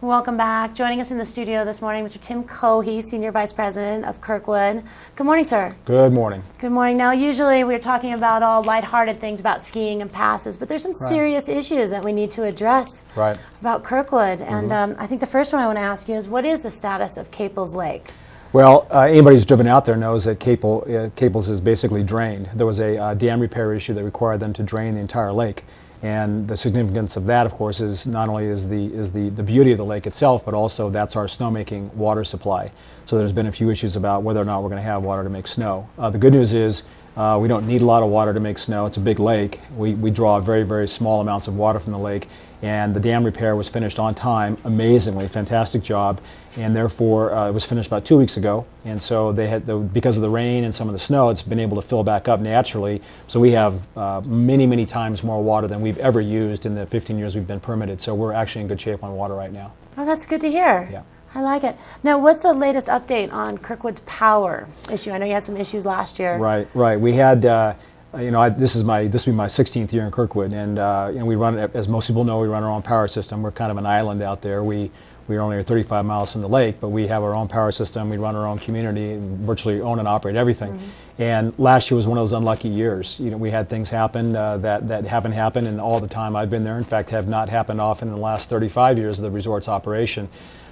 Welcome back. Joining us in the studio this morning, Mr. Tim Cohee, Senior Vice President of Kirkwood. Good morning, sir. Good morning. Good morning. Now, usually we're talking about all lighthearted things about skiing and passes, but there's some serious issues that we need to address about Kirkwood. And I think the first one I want to ask you is, what is the status of Caples Lake? Well, anybody who's driven out there knows that Caples is basically drained. There was a dam repair issue that required them to drain the entire lake. And the significance of that, of course, is not only is the beauty of the lake itself, but also that's our snowmaking water supply. So there's been a few issues about whether or not we're going to have water to make snow. The good news is we don't need a lot of water to make snow. It's a big lake. We draw very, very small amounts of water from the lake. And the dam repair was finished on time, amazingly, fantastic job. And therefore, it was finished about 2 weeks ago. And so they had, because of the rain and some of the snow, it's been able to fill back up naturally. So we have many, many times more water than we've ever used in the 15 years we've been permitted. So we're actually in good shape on water right now. Oh, that's good to hear. Yeah. I like it. Now, what's the latest update on Kirkwood's power issue? I know you had some issues last year. Right. We had, this will be my 16th year in Kirkwood, and we run, as most people know, we run our own power system. We're kind of an island out there. We only are 35 miles from the lake, but we have our own power system. We run our own community, and virtually own and operate everything. And last year was one of those unlucky years. We had things happen that haven't happened, and all the time I've been there, in fact, have not happened often in the last 35 years of the resort's operation.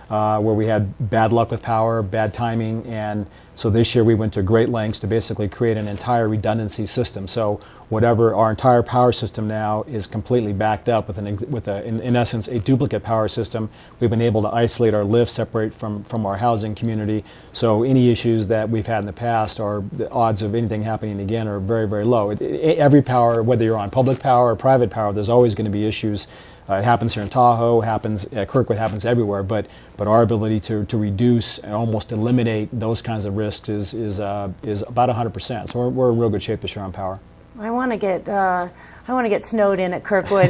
Where we had bad luck with power, bad timing, and so this year we went to great lengths to basically create an entire redundancy system. So whatever, our entire power system now is completely backed up with in essence, a duplicate power system. We've been able to isolate our lifts, separate from our housing community. So any issues that we've had in the past, the odds of anything happening again are very, very low. Every power, whether you're on public power or private power, there's always going to be issues. It happens here in Tahoe, happens at Kirkwood, happens everywhere. But our ability to reduce and almost eliminate those kinds of risks is about 100%. So we're in real good shape this year on power. I want to get snowed in at Kirkwood.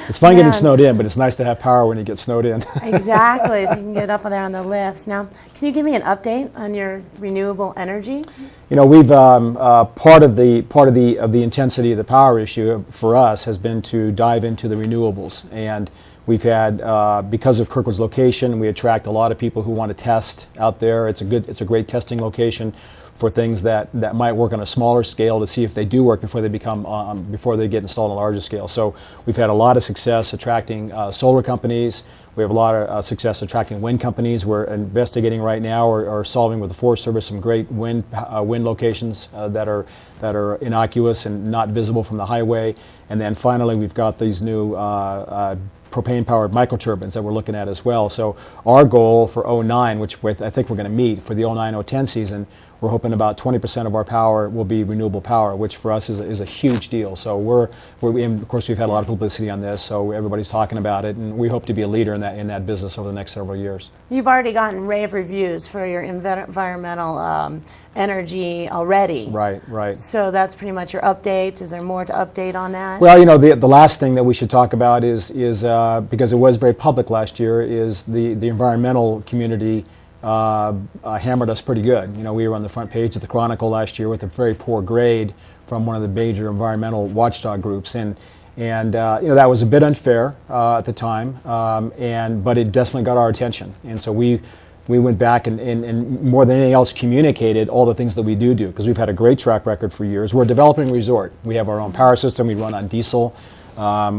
It's fun getting snowed in, but it's nice to have power when you get snowed in. Exactly, so you can get up there on the lifts. Now, can you give me an update on your renewable energy? We've part of the intensity of the power issue for us has been to dive into the renewables, and we've had because of Kirkwood's location, we attract a lot of people who want to test out there. It's a great testing location for things that might work on a smaller scale to see if they do work before they get installed on a larger scale. So we've had a lot of success attracting solar companies. We have a lot of success attracting wind companies. We're investigating right now or solving with the Forest Service some great wind locations that are innocuous and not visible from the highway. And then finally, we've got these new propane-powered microturbines that we're looking at as well. So our goal for '09, which I think we're going to meet for the '09-'10 season, we're hoping about 20% of our power will be renewable power, which for us is a huge deal. So and of course, we've had a lot of publicity on this, so everybody's talking about it, and we hope to be a leader in that business over the next several years. You've already gotten rave reviews for your environmental energy already. Right. So that's pretty much your updates. Is there more to update on that? Well, the last thing that we should talk about is because it was very public last year, is the environmental community hammered us pretty good. We were on the front page of the Chronicle last year with a very poor grade from one of the major environmental watchdog groups, and that was a bit unfair at the time, but it definitely got our attention, and so we went back and more than anything else communicated all the things that we do because we've had a great track record for years. We're a developing resort. We have our own power system. We run on diesel,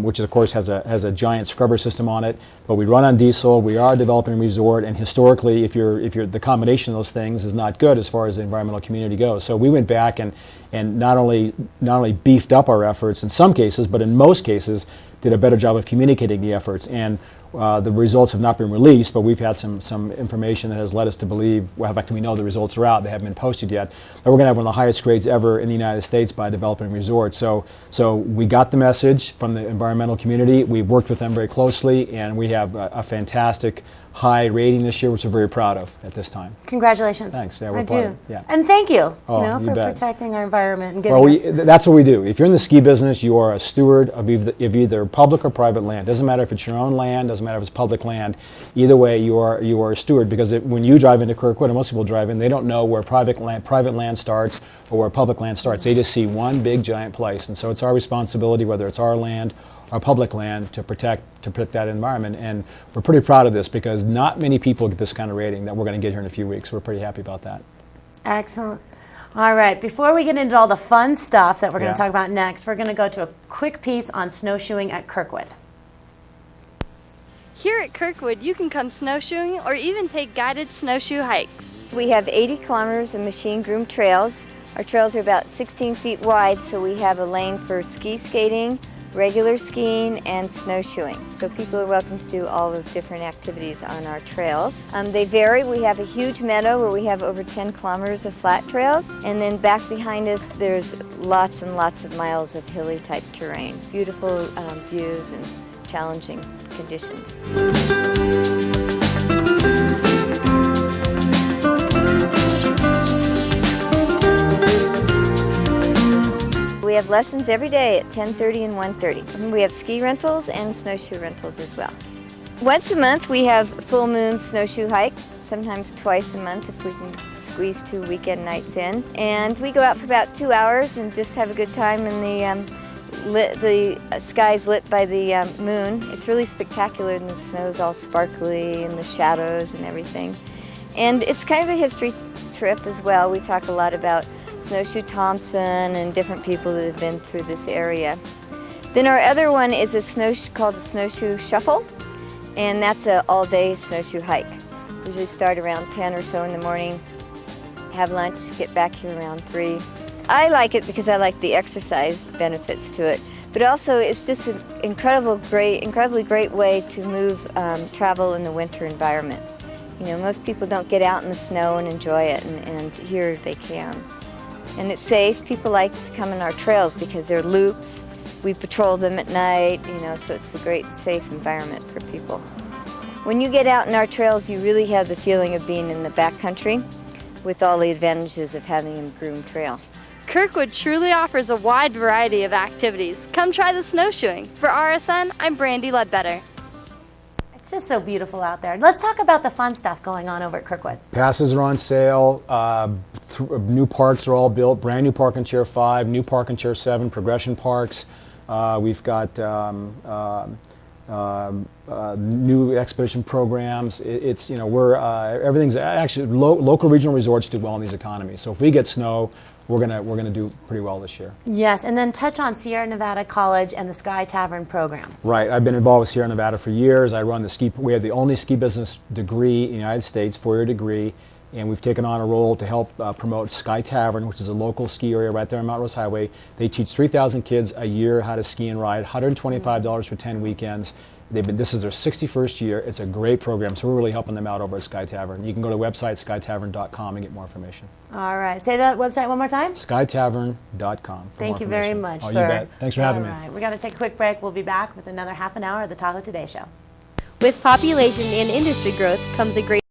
which of course has a giant scrubber system on it. But we run on diesel. We are a developing resort, and historically, if the combination of those things is not good as far as the environmental community goes. So we went back and not only beefed up our efforts in some cases, but in most cases did a better job of communicating the efforts. And the results have not been released, but we've had some information that has led us to believe, well, in fact, we know the results are out, they haven't been posted yet, that we're going to have one of the highest grades ever in the United States by a developing resort. So we got the message from the environmental community, we've worked with them very closely, and we have a fantastic high rating this year, which we're very proud of at this time. Congratulations. Thanks. Yeah, I do. Yeah. And thank you, you for bet. protecting our environment and giving us... That's what we do. If you're in the ski business, you are a steward of either public or private land. Doesn't matter if it's your own land, doesn't matter if it's public land. Either way, you are a steward, because when you drive into Kirkwood, and most people drive in, they don't know where private land starts or where public land starts. They just see one big giant place, and so it's our responsibility, whether it's our land, our public land, to protect that environment. And we're pretty proud of this, because not many people get this kind of rating that we're going to get here in a few weeks. We're pretty happy about that. Excellent. All right, before we get into all the fun stuff that we're going to talk about next, we're going to go to a quick piece on snowshoeing at Kirkwood. Here at Kirkwood, you can come snowshoeing or even take guided snowshoe hikes. We have 80 kilometers of machine-groomed trails. Our trails are about 16 feet wide, so we have a lane for ski skating, regular skiing, and snowshoeing. So people are welcome to do all those different activities on our trails. They vary. We have a huge meadow where we have over 10 kilometers of flat trails, and then back behind us there's lots and lots of miles of hilly type terrain. Beautiful views and challenging conditions. We have lessons every day at 10:30 and 1:30. We have ski rentals and snowshoe rentals as well. Once a month we have full moon snowshoe hike, sometimes twice a month if we can squeeze 2 weekend nights in. And we go out for about 2 hours and just have a good time in the sky's lit by the moon. It's really spectacular, and the snow's all sparkly and the shadows and everything. And it's kind of a history trip as well. We talk a lot about Snowshoe Thompson and different people that have been through this area. Then our other one is called the Snowshoe Shuffle, and that's an all-day snowshoe hike. Usually start around 10 or so in the morning, have lunch, get back here around 3. I like it because I like the exercise benefits to it, but also it's just an incredibly great way to move travel in the winter environment. You know, most people don't get out in the snow and enjoy it, and here they can. And it's safe. People like to come in our trails because they're loops. We patrol them at night, you know, so it's a great, safe environment for people. When you get out in our trails, you really have the feeling of being in the backcountry with all the advantages of having a groomed trail. Kirkwood truly offers a wide variety of activities. Come try the snowshoeing. For RSN, I'm Brandy Ledbetter. It's just so beautiful out there. Let's talk about the fun stuff going on over at Kirkwood. Passes are on sale. New parks are all built. Brand new park in Chair 5, new park in Chair 7, progression parks. We've got new expedition programs. It's, you know, everything's actually local regional resorts do well in these economies. So if we get snow, we're gonna do pretty well this year. Yes, and then touch on Sierra Nevada College and the Sky Tavern program. Right, I've been involved with Sierra Nevada for years. I run we have the only ski business degree in the United States, 4-year degree, and we've taken on a role to help promote Sky Tavern, which is a local ski area right there on Mount Rose Highway. They teach 3,000 kids a year how to ski and ride, $125 for 10 weekends. This is their 61st year. It's a great program, so we're really helping them out over at Sky Tavern. You can go to the website skytavern.com and get more information. All right. Say that website one more time. Skytavern.com. Thank you very much, sir. sir. You bet. Thanks for having me. All right. We're going to take a quick break. We'll be back with another half an hour of the Tahoe Today Show. With population and industry growth comes a great